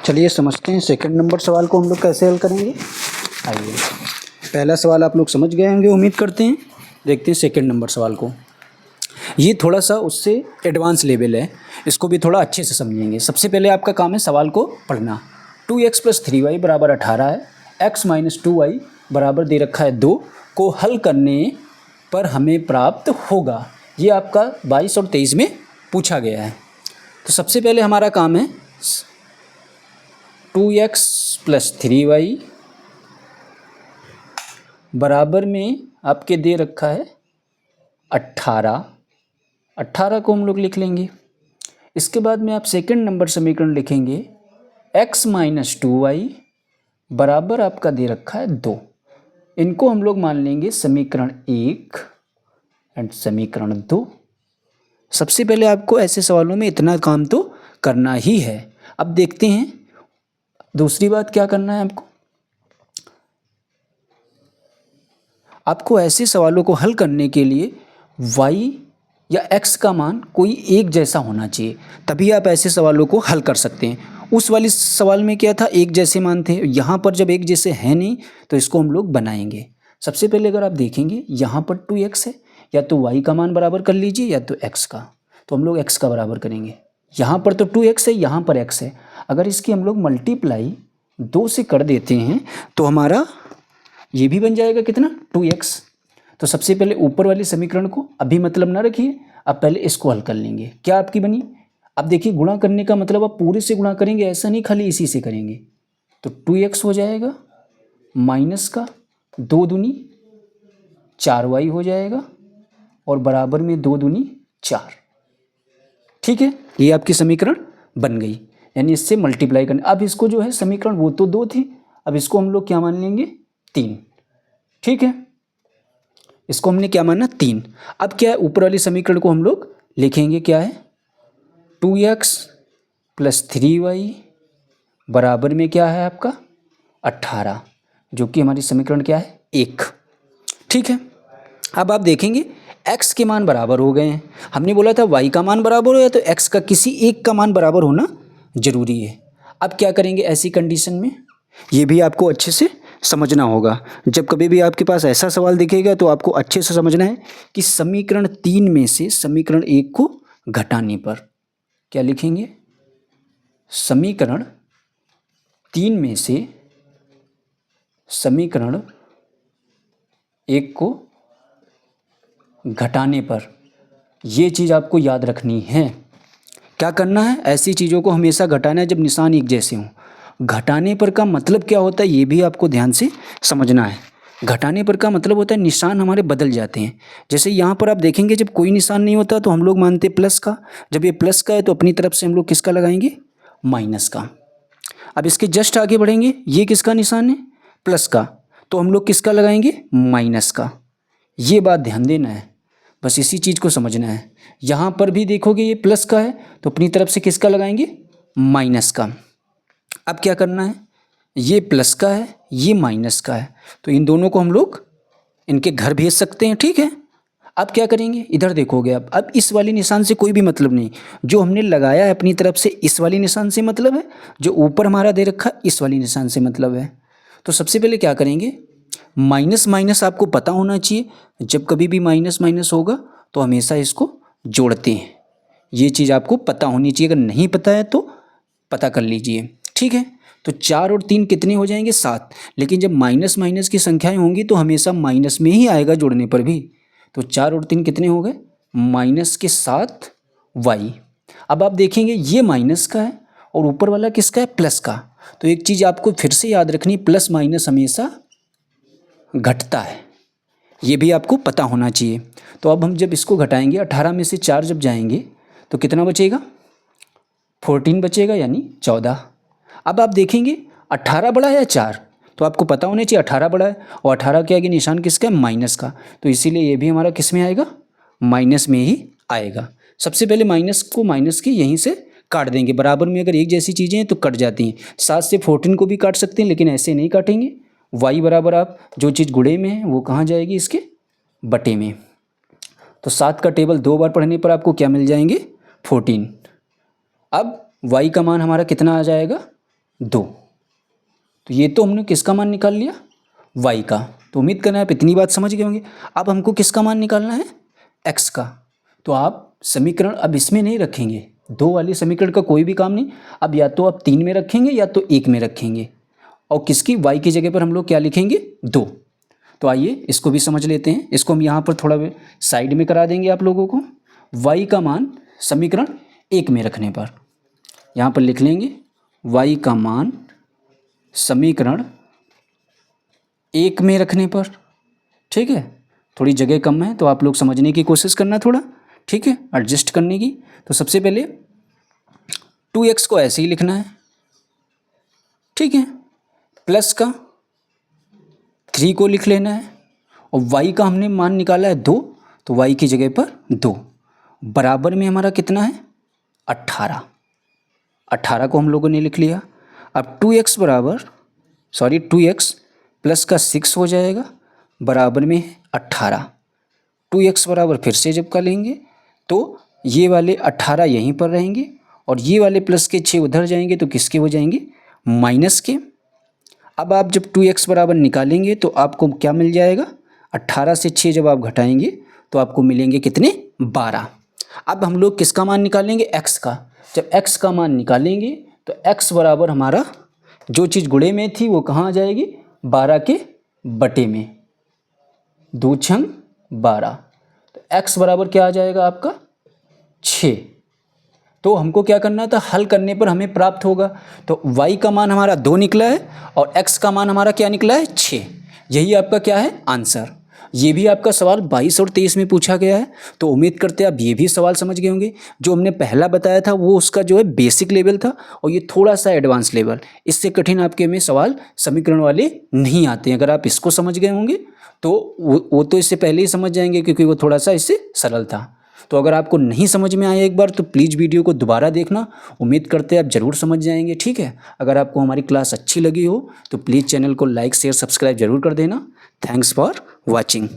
चलिए समझते हैं सेकंड नंबर सवाल को हम लोग कैसे हल करेंगे। आइए, पहला सवाल आप लोग समझ गए होंगे उम्मीद करते हैं। देखते हैं सेकंड नंबर सवाल को। ये थोड़ा सा उससे एडवांस लेवल है, इसको भी थोड़ा अच्छे से समझेंगे। सबसे पहले आपका काम है सवाल को पढ़ना। 2x + 3y बराबर 18 है, x - 2y बराबर दे रखा है 2 को हल करने पर हमें प्राप्त होगा। ये आपका 22 और 23 में पूछा गया है। तो सबसे पहले हमारा काम है 2x + 3y बराबर में आपके दे रखा है 18 को हम लोग लिख लेंगे। इसके बाद में आप सेकंड नंबर समीकरण लिखेंगे x - 2y बराबर आपका दे रखा है 2। इनको हम लोग मान लेंगे समीकरण 1 एंड समीकरण 2। सबसे पहले आपको ऐसे सवालों में इतना काम तो करना ही है। अब देखते हैं दूसरी बात क्या करना है आपको ऐसे सवालों को हल करने के लिए y या x का मान कोई एक जैसा होना चाहिए, तभी आप ऐसे सवालों को हल कर सकते हैं। उस वाले सवाल में क्या था, एक जैसे मान थे। यहाँ पर जब एक जैसे हैं नहीं तो इसको हम लोग बनाएंगे। सबसे पहले अगर आप देखेंगे यहाँ पर 2x है, या तो y का मान बराबर कर लीजिए या तो x का। तो हम लोग x का बराबर करेंगे। यहाँ पर तो 2x है, यहाँ पर x है। अगर इसकी हम लोग मल्टीप्लाई 2 से कर देते हैं तो हमारा ये भी बन जाएगा कितना, 2x। तो सबसे पहले ऊपर वाले समीकरण को अभी मतलब ना रखिए, अब पहले इसको हल कर लेंगे। क्या आपकी बनी, अब देखिए गुणा करने का मतलब आप पूरे से गुणा करेंगे, ऐसा नहीं खाली इसी से करेंगे। तो 2x हो जाएगा माइनस का 2 दूनी 4y हो जाएगा और बराबर में 2 दूनी 4। ठीक है, ये आपकी समीकरण बन गई, यानी इससे मल्टीप्लाई करने। अब इसको जो है समीकरण वो तो 2 थी, अब इसको हम लोग क्या मान लेंगे, 3। ठीक है, इसको हमने क्या माना, 3। अब क्या है, ऊपर वाले समीकरण को हम लोग लिखेंगे क्या है, 2x + 3y बराबर में क्या है आपका 18, जो कि हमारी समीकरण क्या है 1। ठीक है, अब आप देखेंगे x के मान बराबर हो गए हैं। हमने बोला था y का मान बराबर हो या तो x का किसी एक का मान बराबर होना जरूरी है। अब क्या करेंगे ऐसी कंडीशन में, ये भी आपको अच्छे से समझना होगा। जब कभी भी आपके पास ऐसा सवाल दिखेगा तो आपको अच्छे से समझना है कि समीकरण 3 में से समीकरण 1 को घटाने पर क्या लिखेंगे, समीकरण 3 में से समीकरण 1 को घटाने पर, ये चीज़ आपको याद रखनी है। क्या करना है, ऐसी चीज़ों को हमेशा घटाना है जब निशान एक जैसे हों। घटाने पर का मतलब क्या होता है ये भी आपको ध्यान से समझना है। घटाने पर का मतलब होता है निशान हमारे बदल जाते हैं। जैसे यहाँ पर आप देखेंगे जब कोई निशान नहीं होता तो हम लोग मानते प्लस का, जब ये प्लस का है तो अपनी तरफ से हम लोग किसका लगाएंगे, माइनस का। अब इसके जस्ट आगे बढ़ेंगे, ये किसका निशान है, प्लस का, तो हम लोग किसका लगाएंगे, माइनस का। ये बात ध्यान देना है, बस इसी चीज़ को समझना है। यहाँ पर भी देखोगे ये प्लस का है तो अपनी तरफ से किसका लगाएंगे, माइनस का। अब क्या करना है, ये प्लस का है ये माइनस का है, तो इन दोनों को हम लोग इनके घर भेज सकते हैं। ठीक है, अब क्या करेंगे, इधर देखोगे अब इस वाले निशान से कोई भी मतलब नहीं, जो हमने लगाया है अपनी तरफ से इस वाले निशान से मतलब है, जो ऊपर हमारा दे रखा इस वाले निशान से मतलब है। तो सबसे पहले क्या करेंगे, माइनस माइनस आपको पता होना चाहिए, जब कभी भी माइनस माइनस होगा तो हमेशा इसको जोड़ते हैं। ये चीज़ आपको पता होनी चाहिए, अगर नहीं पता है तो पता कर लीजिए। ठीक है, तो 4 और 3 कितने हो जाएंगे, 7। लेकिन जब माइनस माइनस की संख्याएं होंगी तो हमेशा माइनस में ही आएगा जोड़ने पर भी। तो 4 और 3 कितने हो गए, -7y। अब आप देखेंगे ये माइनस का है और ऊपर वाला किसका है, प्लस का। तो एक चीज़ आपको फिर से याद रखनी, प्लस माइनस हमेशा घटता है, ये भी आपको पता होना चाहिए। तो अब हम जब इसको घटाएंगे 18 में से 4 जब जाएंगे तो कितना बचेगा, 14 बचेगा, यानी 14। अब आप देखेंगे 18 बड़ा है या 4, तो आपको पता होना चाहिए 18 बड़ा है, और 18 के आगे निशान किसका है, माइनस का। तो इसीलिए ये भी हमारा किस में आएगा, माइनस में ही आएगा। सबसे पहले माइनस को माइनस के यहीं से काट देंगे, बराबर में अगर एक जैसी चीज़ें हैं तो कट जाती हैं। 7 से 14 को भी काट सकते हैं लेकिन ऐसे नहीं काटेंगे। y बराबर आप जो चीज़ गुणे में है वो कहाँ जाएगी, इसके बटे में। तो 7 का टेबल 2 बार पढ़ने पर आपको क्या मिल जाएंगे, 14। अब y का मान हमारा कितना आ जाएगा, 2। तो ये तो हमने किसका मान निकाल लिया, y का। तो उम्मीद करना आप इतनी बात समझ गए होंगे। अब हमको किसका मान निकालना है, x का। तो आप समीकरण अब इसमें नहीं रखेंगे, 2 वाली समीकरण का कोई भी काम नहीं। अब या तो आप 3 में रखेंगे या तो 1 में रखेंगे, और किसकी, y की जगह पर हम लोग क्या लिखेंगे, 2। तो आइए इसको भी समझ लेते हैं। इसको हम यहाँ पर थोड़ा साइड में करा देंगे आप लोगों को। y का मान समीकरण 1 में रखने पर यहाँ पर लिख लेंगे y का मान समीकरण 1 में रखने पर। ठीक है, थोड़ी जगह कम है तो आप लोग समझने की कोशिश करना थोड़ा, ठीक है, एडजस्ट करने की। तो सबसे पहले 2x को ऐसे ही लिखना है, ठीक है, प्लस का 3 को लिख लेना है, और y का हमने मान निकाला है 2, तो y की जगह पर 2 बराबर में हमारा कितना है, 18। 18 को हम लोगों ने लिख लिया। अब 2x प्लस का 6 हो जाएगा बराबर में 18। 2x बराबर फिर से जब का लेंगे तो ये वाले 18 यहीं पर रहेंगे, और ये वाले प्लस के 6 उधर जाएंगे, तो किसके हो जाएंगे, माइनस के। अब आप जब 2x बराबर निकालेंगे तो आपको क्या मिल जाएगा, 18 से 6 जब आप घटाएंगे तो आपको मिलेंगे कितने, 12। अब हम लोग किसका मान निकालेंगे, x का। जब x का मान निकालेंगे तो x बराबर हमारा जो चीज़ गुणे में थी वो कहाँ आ जाएगी, 12 के बटे में, 2 छंग 12। तो x बराबर क्या आ जाएगा आपका, 6। तो हमको क्या करना था, हल करने पर हमें प्राप्त होगा। तो y का मान हमारा 2 निकला है और x का मान हमारा क्या निकला है, 6। यही आपका क्या है, आंसर। ये भी आपका सवाल 22 और 23 में पूछा गया है। तो उम्मीद करते हैं आप ये भी सवाल समझ गए होंगे। जो हमने पहला बताया था वो उसका जो है बेसिक लेवल था, और ये थोड़ा सा एडवांस लेवल। इससे कठिन आपके में सवाल समीकरण वाले नहीं आते हैं। अगर आप इसको समझ गए होंगे तो वो तो इससे पहले ही समझ जाएंगे, क्योंकि वो थोड़ा सा इससे सरल था। तो अगर आपको नहीं समझ में आया एक बार तो प्लीज़ वीडियो को दोबारा देखना। उम्मीद करते हैं आप ज़रूर समझ जाएंगे, ठीक है। अगर आपको हमारी क्लास अच्छी लगी हो तो प्लीज़ चैनल को लाइक शेयर सब्सक्राइब जरूर कर देना। Thanks for watching.